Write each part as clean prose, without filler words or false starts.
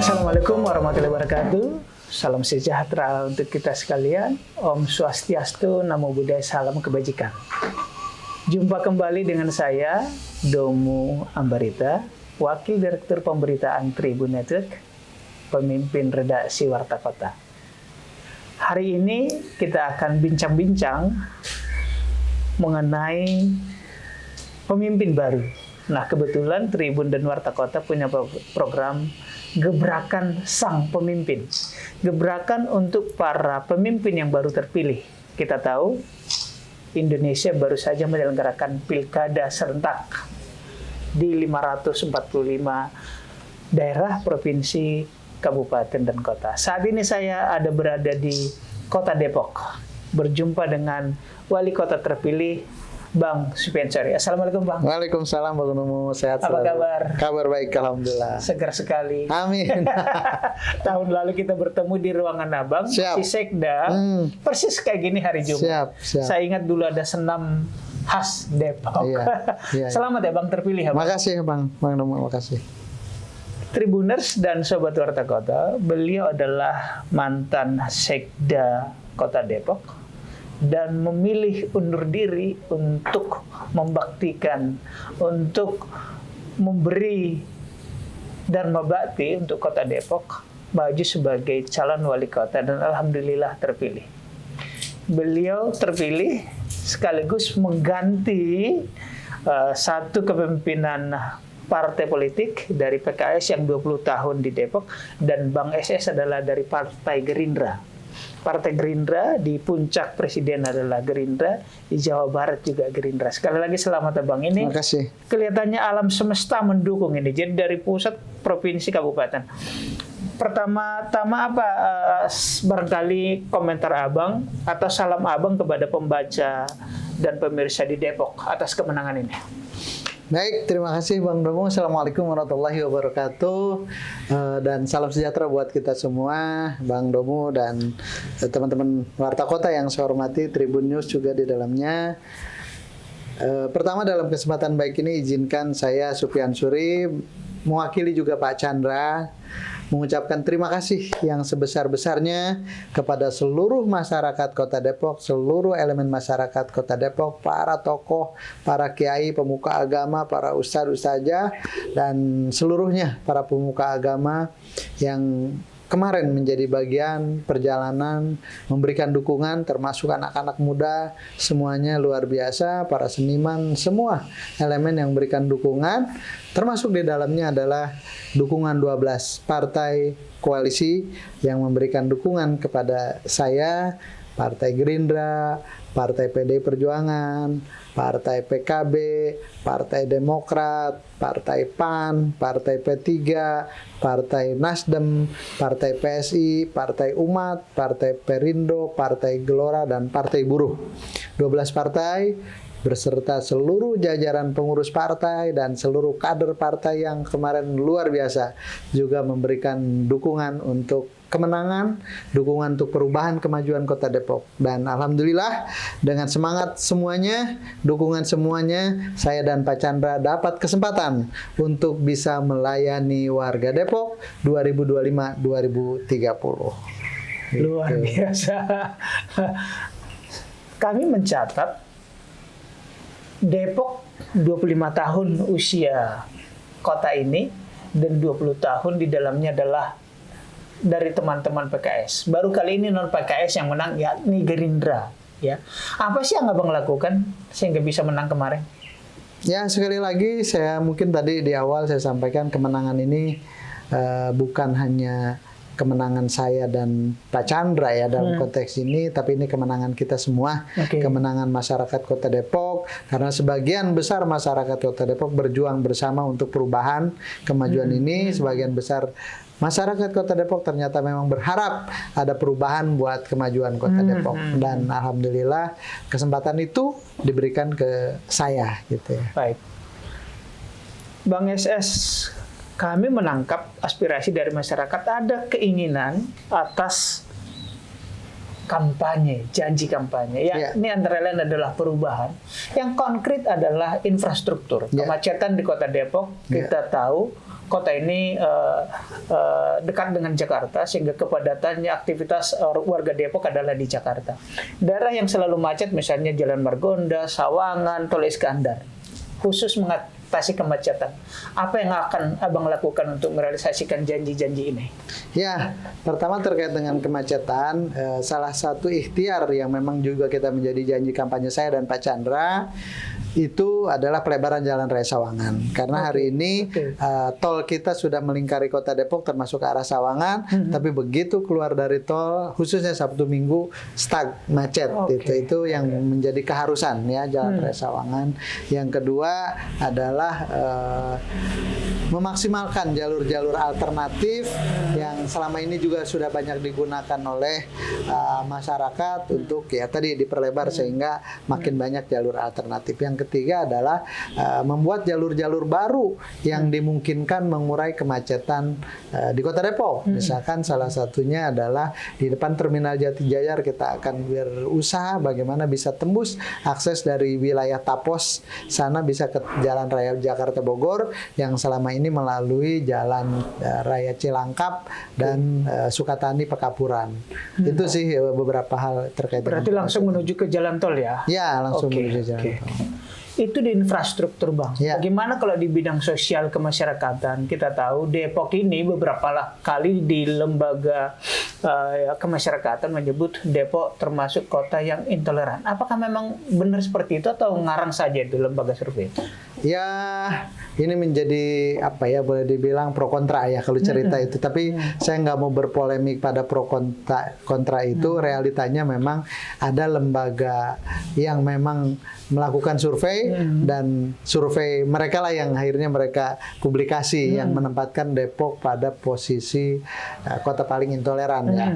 Assalamualaikum warahmatullahi wabarakatuh. Salam sejahtera untuk kita sekalian. Om Swastiastu, Namo Buddhaya, salam kebajikan. Jumpa kembali dengan saya, Domu Ambarita, Wakil Direktur Pemberitaan Tribun Network, pemimpin redaksi Warta Kota. Hari ini kita akan bincang-bincang mengenai pemimpin baru. Nah, kebetulan Tribun dan Warta Kota punya program Gebrakan Sang Pemimpin. Gebrakan untuk para pemimpin yang baru terpilih. Kita tahu Indonesia baru saja menyelenggarakan pilkada serentak di 545 daerah, provinsi, kabupaten, dan kota. Saat ini saya berada di Kota Depok, berjumpa dengan wali kota terpilih, Bang Supian Sari. Assalamualaikum, Bang. Waalaikumsalam, Bang Numu. Sehat selalu. Apa kabar? Kabar baik, alhamdulillah. Segar sekali. Amin. Tahun lalu kita bertemu di ruangan Abang, Siap. si Sekda. Persis kayak gini hari Jumat. Siap. Saya ingat dulu ada senam khas Depok. Iya. Selamat ya, Bang, terpilih ya, Bang. Makasih, Bang Numu, makasih. Tribuners dan Sobat Warta Kota, beliau adalah mantan Sekda Kota Depok dan memilih undur diri untuk membaktikan, untuk memberi dharma bakti untuk Kota Depok, maju sebagai calon wali kota, dan alhamdulillah terpilih. Beliau terpilih sekaligus mengganti satu kepemimpinan partai politik dari PKS yang 20 tahun di Depok, dan Bang SS adalah dari Partai Gerindra. Partai Gerindra, di puncak presiden adalah Gerindra, di Jawa Barat juga Gerindra. Sekali lagi selamat ya, Bang. Ini Terima kasih. Kelihatannya alam semesta mendukung ini. Jadi dari pusat, provinsi, kabupaten. Pertama-tama apa barangkali komentar Abang atau salam Abang kepada pembaca dan pemirsa di Depok atas kemenangan ini? Baik, terima kasih Bang Domo. Assalamualaikum warahmatullahi wabarakatuh. Dan salam sejahtera buat kita semua, Bang Domo dan teman-teman Warta Kota yang saya hormati, Tribun News juga di dalamnya. Pertama, dalam kesempatan baik ini izinkan saya Supian Suri mewakili juga Pak Chandra mengucapkan terima kasih yang sebesar-besarnya kepada seluruh masyarakat Kota Depok, seluruh elemen masyarakat Kota Depok, para tokoh, para kiai, pemuka agama, para ustadz-ustadzah, dan seluruhnya para pemuka agama yang kemarin menjadi bagian perjalanan memberikan dukungan, termasuk anak-anak muda, semuanya luar biasa, para seniman, semua elemen yang memberikan dukungan, termasuk di dalamnya adalah dukungan 12 partai koalisi yang memberikan dukungan kepada saya, Partai Gerindra, Partai PD Perjuangan, Partai PKB, Partai Demokrat, Partai PAN, Partai P3, Partai Nasdem, Partai PSI, Partai Umat, Partai Perindo, Partai Gelora, dan Partai Buruh. 12 partai berserta seluruh jajaran pengurus partai dan seluruh kader partai yang kemarin luar biasa juga memberikan dukungan untuk kemenangan, dukungan untuk perubahan kemajuan Kota Depok. Dan alhamdulillah dengan semangat semuanya, dukungan semuanya, saya dan Pak Chandra dapat kesempatan untuk bisa melayani warga Depok 2025-2030. Luar biasa. Kami mencatat Depok 25 tahun usia kota ini, dan 20 tahun di dalamnya adalah dari teman-teman PKS. Baru kali ini non PKS yang menang, yakni Gerindra. Ya, apa sih yang Abang lakukan sehingga bisa menang kemarin? Ya, sekali lagi saya mungkin tadi di awal saya sampaikan kemenangan ini bukan hanya kemenangan saya dan Pak Chandra ya dalam konteks ini, tapi ini kemenangan kita semua, kemenangan masyarakat Kota Depok, karena sebagian besar masyarakat Kota Depok berjuang bersama untuk perubahan kemajuan ini. Sebagian besar masyarakat Kota Depok ternyata memang berharap ada perubahan buat kemajuan Kota Depok, dan alhamdulillah kesempatan itu diberikan ke saya gitu ya. Baik, Bang SS, kami menangkap aspirasi dari masyarakat, ada keinginan atas kampanye, janji kampanye. Ya, ini antara lain adalah perubahan. Yang konkret adalah infrastruktur. Kemacetan di Kota Depok, kita tahu kota ini dekat dengan Jakarta, sehingga kepadatannya aktivitas warga Depok adalah di Jakarta. Daerah yang selalu macet misalnya Jalan Margonda, Sawangan, Tol Iskandar. Khusus mengatasi kemacetan. Apa yang akan Abang lakukan untuk merealisasikan janji-janji ini? Ya, pertama terkait dengan kemacetan, salah satu ikhtiar yang memang juga kita menjadi janji kampanye saya dan Pak Chandra itu adalah pelebaran Jalan Raya Sawangan. Karena hari ini tol kita sudah melingkari Kota Depok termasuk ke arah Sawangan, tapi begitu keluar dari tol, khususnya Sabtu Minggu stuck, macet. Itu yang menjadi keharusan ya Jalan Raya Sawangan. Yang kedua adalah memaksimalkan jalur-jalur alternatif yang selama ini juga sudah banyak digunakan oleh masyarakat untuk ya tadi diperlebar sehingga makin banyak jalur alternatif. Yang ketiga adalah membuat jalur-jalur baru yang dimungkinkan mengurai kemacetan di Kota Depok. Misalkan salah satunya adalah di depan Terminal Jatijaya kita akan berusaha bagaimana bisa tembus akses dari wilayah Tapos sana bisa ke Jalan Raya Jakarta Bogor yang selama ini melalui Jalan Raya Cilangkap dan Sukatani Pekapuran. Itu sih beberapa hal terkait. Berarti langsung menuju ke jalan tol ya? Ya, langsung menuju jalan tol. Itu di infrastruktur, Bang. Bagaimana kalau di bidang sosial kemasyarakatan? Kita tahu Depok ini beberapa kali di lembaga kemasyarakatan menyebut Depok termasuk kota yang intoleran. Apakah memang benar seperti itu atau ngarang saja itu lembaga survei? Ya, ini menjadi apa ya, boleh dibilang pro kontra ya kalau cerita itu. Tapi saya nggak mau berpolemik pada pro kontra itu. Realitanya memang ada lembaga yang memang melakukan survei dan survei mereka lah yang akhirnya mereka publikasi yang menempatkan Depok pada posisi kota paling intoleran ya.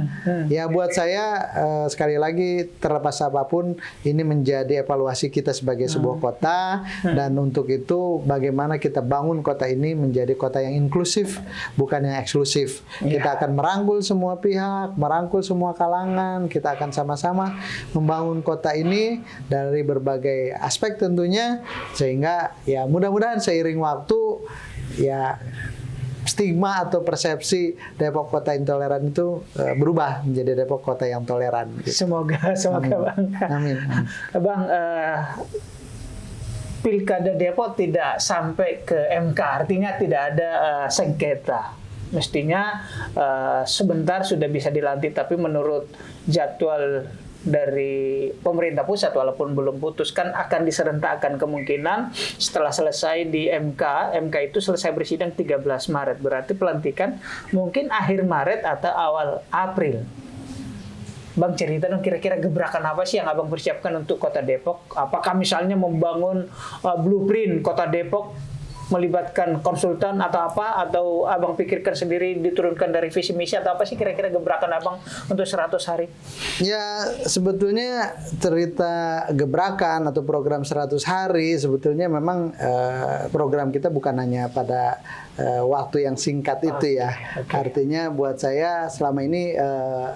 Ya buat saya sekali lagi terlepas apapun ini menjadi evaluasi kita sebagai sebuah kota dan untuk itu bagaimana kita bangun kota ini menjadi kota yang inklusif bukan yang eksklusif. Kita akan merangkul semua pihak, merangkul semua kalangan, kita akan sama-sama membangun kota ini dari berbagai aspek tentunya sehingga ya mudah-mudahan seiring waktu ya stigma atau persepsi Depok kota intoleran itu berubah menjadi Depok kota yang toleran. Gitu. Semoga Bang. Amin. Bang, Pilkada Depok tidak sampai ke MK, artinya tidak ada sengketa. Mestinya sebentar sudah bisa dilantik, tapi menurut jadwal dari pemerintah pusat walaupun belum putuskan akan diserentakkan kemungkinan setelah selesai di MK. MK itu selesai bersidang 13 Maret. Berarti pelantikan mungkin akhir Maret atau awal April. Bang, cerita dong kira-kira gebrakan apa sih yang Abang persiapkan untuk Kota Depok? Apakah misalnya membangun blueprint Kota Depok melibatkan konsultan atau apa, atau Abang pikirkan sendiri diturunkan dari visi misi atau apa sih kira-kira gebrakan Abang untuk 100 hari? Ya sebetulnya cerita gebrakan atau program 100 hari sebetulnya memang program kita bukan hanya pada waktu yang singkat itu ya. Artinya buat saya selama ini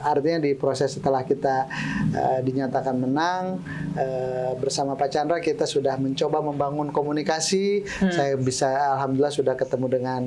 artinya di proses setelah kita dinyatakan menang bersama Pak Chandra kita sudah mencoba membangun komunikasi. Saya bisa alhamdulillah sudah ketemu dengan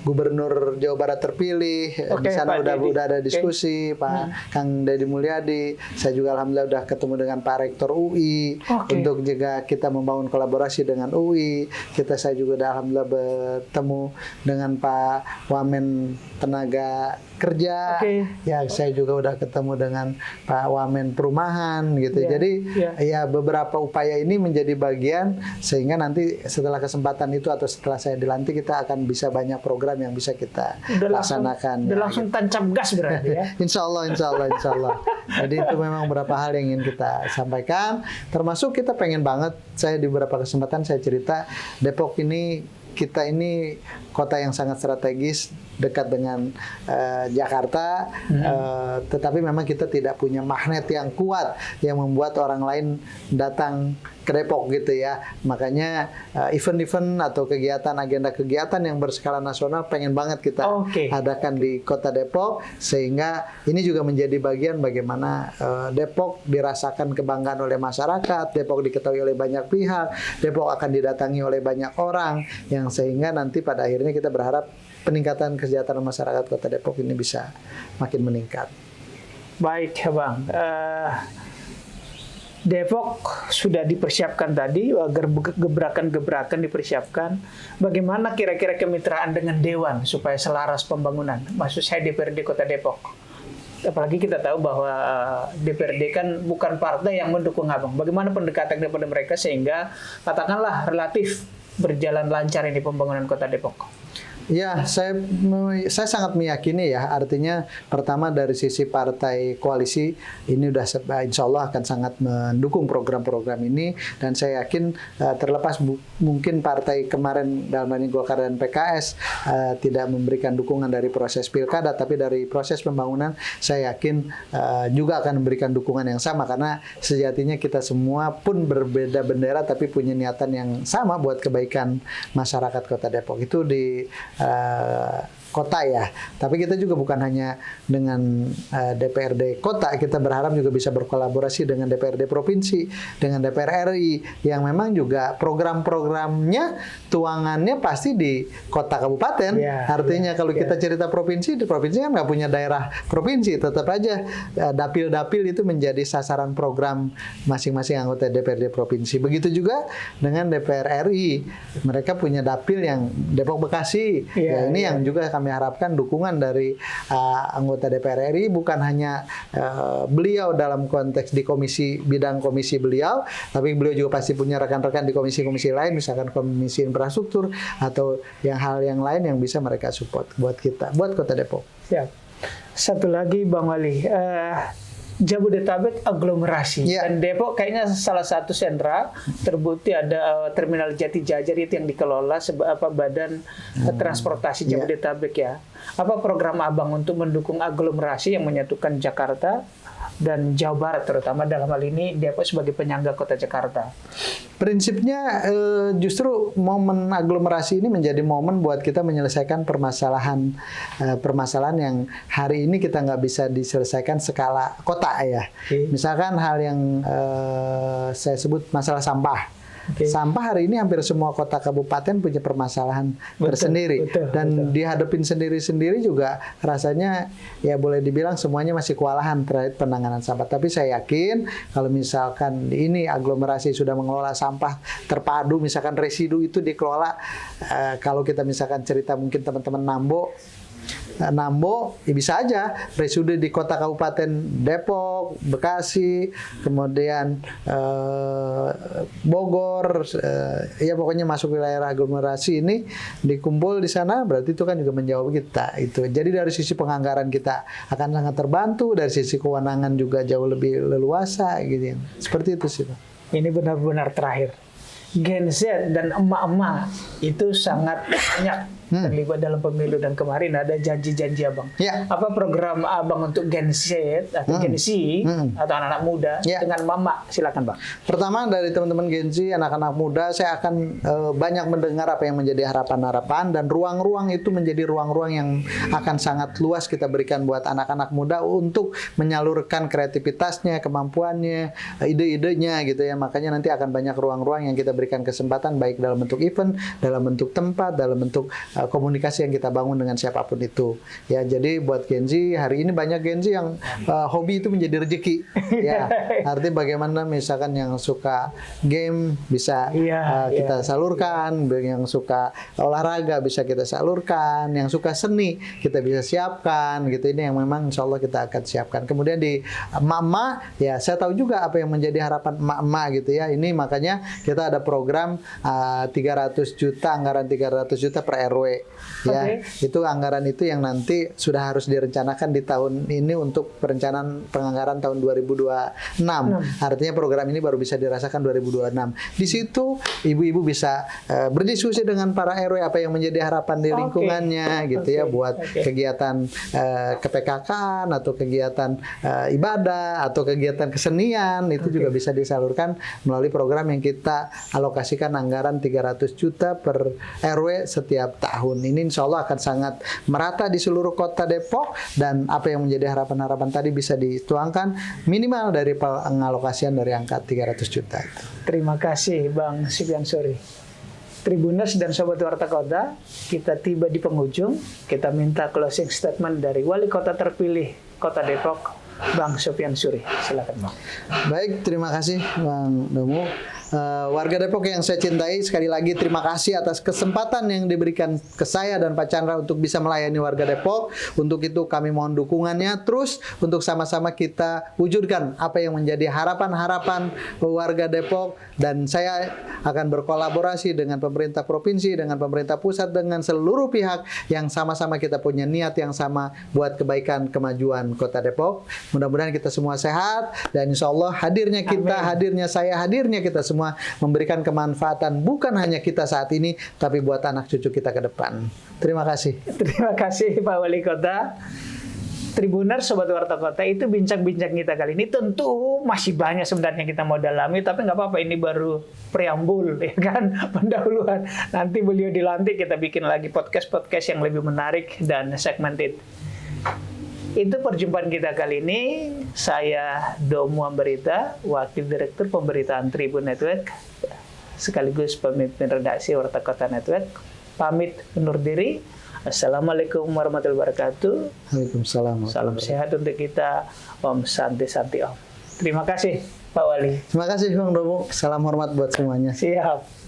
Gubernur Jawa Barat terpilih, di sana udah ada diskusi, Pak Kang Deddy Mulyadi. Saya juga alhamdulillah udah ketemu dengan Pak Rektor UI untuk juga kita membangun kolaborasi dengan UI. Saya juga udah alhamdulillah bertemu dengan Pak Wamen Tenaga Kerja. Ya saya juga udah ketemu dengan Pak Wamen Perumahan gitu. Jadi ya beberapa upaya ini menjadi bagian sehingga nanti setelah kesempatan itu atau setelah saya dilantik kita akan bisa banyak program yang bisa kita laksanakan. Udah langsung tancap gas berarti ya. Insya Allah. Jadi itu memang beberapa hal yang ingin kita sampaikan. Termasuk kita pengen banget, saya di beberapa kesempatan saya cerita Depok ini kita ini kota yang sangat strategis dekat dengan Jakarta, tetapi memang kita tidak punya magnet yang kuat yang membuat orang lain datang ke Depok gitu ya. Makanya event-event atau kegiatan, agenda kegiatan yang berskala nasional pengen banget kita adakan di Kota Depok, sehingga ini juga menjadi bagian bagaimana Depok dirasakan kebanggaan oleh masyarakat, Depok diketahui oleh banyak pihak, Depok akan didatangi oleh banyak orang, yang sehingga nanti pada akhirnya kita berharap peningkatan kesejahteraan masyarakat Kota Depok ini bisa makin meningkat. Baik, Bang. Depok sudah dipersiapkan tadi, agar gebrakan-gebrakan dipersiapkan. Bagaimana kira-kira kemitraan dengan Dewan supaya selaras pembangunan? Maksud saya DPRD Kota Depok. Apalagi kita tahu bahwa DPRD kan bukan partai yang mendukung Abang. Bagaimana pendekatan kepada mereka sehingga katakanlah relatif berjalan lancar ini pembangunan Kota Depok? Ya, saya sangat meyakini ya, artinya pertama dari sisi partai koalisi ini udah insya Allah akan sangat mendukung program-program ini, dan saya yakin terlepas mungkin partai kemarin dalam hal ini Golkar dan PKS tidak memberikan dukungan dari proses pilkada, tapi dari proses pembangunan saya yakin juga akan memberikan dukungan yang sama, karena sejatinya kita semua pun berbeda bendera tapi punya niatan yang sama buat kebaikan masyarakat Kota Depok. Itu di kota ya, tapi kita juga bukan hanya dengan DPRD kota, kita berharap juga bisa berkolaborasi dengan DPRD provinsi, dengan DPR RI yang memang juga program-programnya tuangannya pasti di kota kabupaten. Artinya kalau kita cerita provinsi, di provinsi kan nggak punya daerah provinsi, tetap aja dapil-dapil itu menjadi sasaran program masing-masing anggota DPRD provinsi. Begitu juga dengan DPR RI, mereka punya dapil yang Depok Bekasi. Ini yang juga kami harapkan dukungan dari anggota DPR RI, bukan hanya beliau dalam konteks di bidang komisi beliau, tapi beliau juga pasti punya rekan-rekan di komisi-komisi lain, misalkan komisi infrastruktur atau hal yang lain yang bisa mereka support buat kita, buat Kota Depok. Siap. Satu lagi Bang Wali, Jabodetabek aglomerasi dan Depok kayaknya salah satu sentra, terbukti ada terminal Jati Jajar itu yang dikelola Badan Transportasi Jabodetabek ya. Apa program Abang untuk mendukung aglomerasi yang menyatukan Jakarta dan Jawa Barat, terutama dalam hal ini Depok sebagai penyangga kota Jakarta? Prinsipnya justru momen aglomerasi ini menjadi momen buat kita menyelesaikan permasalahan yang hari ini kita nggak bisa diselesaikan skala kota ya. Misalkan hal yang saya sebut masalah sampah. Sampah hari ini hampir semua kota kabupaten punya permasalahan tersendiri, dan dihadapin sendiri-sendiri juga rasanya ya boleh dibilang semuanya masih kewalahan terkait penanganan sampah. Tapi saya yakin kalau misalkan ini aglomerasi sudah mengelola sampah terpadu, misalkan residu itu dikelola, kalau kita misalkan cerita mungkin teman-teman Nambo, ya bisa aja residu di kota kabupaten Depok, Bekasi, kemudian Bogor, ya pokoknya masuk wilayah aglomerasi ini dikumpul di sana, berarti itu kan juga menjawab kita itu. Jadi dari sisi penganggaran kita akan sangat terbantu, dari sisi kewenangan juga jauh lebih leluasa gitu. Seperti itu sih. Ini benar-benar terakhir. Gen Z dan emak-emak itu sangat banyak terlibat dalam pemilu, dan kemarin ada janji-janji Abang. Apa program Abang untuk Gen Z atau Gen Z atau anak-anak muda dengan Mama? Silakan Bang. Pertama dari teman-teman Gen Z, anak-anak muda, saya akan banyak mendengar apa yang menjadi harapan-harapan, dan ruang-ruang itu menjadi ruang-ruang yang akan sangat luas kita berikan buat anak-anak muda untuk menyalurkan kreativitasnya, kemampuannya, ide-idenya gitu ya. Makanya nanti akan banyak ruang-ruang yang kita berikan kesempatan, baik dalam bentuk event, dalam bentuk tempat, dalam bentuk komunikasi yang kita bangun dengan siapapun itu. Ya, jadi buat Gen Z hari ini banyak Gen Z yang hobi itu menjadi rezeki. Ya, artinya bagaimana misalkan yang suka game bisa kita salurkan, yang suka olahraga bisa kita salurkan, yang suka seni kita bisa siapkan gitu. Ini yang memang insya Allah kita akan siapkan. Kemudian di emak-emak, ya saya tahu juga apa yang menjadi harapan emak-emak gitu ya. Ini makanya kita ada program 300 juta, anggaran 300 juta per RW RW ya. Oke. Itu anggaran itu yang nanti sudah harus direncanakan di tahun ini untuk perencanaan penganggaran tahun 2026. Artinya program ini baru bisa dirasakan 2026. Di situ ibu-ibu bisa berdiskusi dengan para RW apa yang menjadi harapan di lingkungannya gitu ya, buat kegiatan KPKK atau kegiatan ibadah atau kegiatan kesenian, itu juga bisa disalurkan melalui program yang kita alokasikan anggaran 300 juta per RW setiap tahun. Ini insya Allah akan sangat merata di seluruh kota Depok, dan apa yang menjadi harapan-harapan tadi bisa dituangkan minimal dari pengalokasian dari angka 300 juta. Terima kasih Bang Sufyan Suri. Tribuners dan Sobat Warta Kota, kita tiba di penghujung. Kita minta closing statement dari Wali Kota terpilih Kota Depok, Bang Sufyan Suri. Silakan Bang. Baik, terima kasih Bang Domo. Warga Depok yang saya cintai, sekali lagi terima kasih atas kesempatan yang diberikan ke saya dan Pak Chandra untuk bisa melayani warga Depok. Untuk itu kami mohon dukungannya terus untuk sama-sama kita wujudkan apa yang menjadi harapan-harapan warga Depok, dan saya akan berkolaborasi dengan pemerintah provinsi, dengan pemerintah pusat, dengan seluruh pihak yang sama-sama kita punya niat yang sama buat kebaikan kemajuan Kota Depok. Mudah-mudahan kita semua sehat, dan insya Allah hadirnya kita, hadirnya saya, hadirnya kita semua memberikan kemanfaatan bukan hanya kita saat ini, tapi buat anak cucu kita ke depan. Terima kasih. Terima kasih Pak Wali Kota. Tribuners, Sobat Warta Kota, itu bincang-bincang kita kali ini. Tentu masih banyak sebenarnya kita mau dalami, tapi nggak apa-apa, ini baru preambul, ya kan, pendahuluan. Nanti beliau dilantik, kita bikin lagi podcast-podcast yang lebih menarik dan segmented. Itu perjumpaan kita kali ini. Saya Domo Ambarita, Wakil Direktur Pemberitaan Tribun Network, sekaligus pemimpin redaksi Warta Kota Network. Pamit undur diri. Assalamualaikum warahmatullahi wabarakatuh. Waalaikumsalam. Salam sehat untuk kita. Om Santi Santi Om. Terima kasih Pak Wali. Terima kasih Bang Domo. Salam hormat buat semuanya. Siap.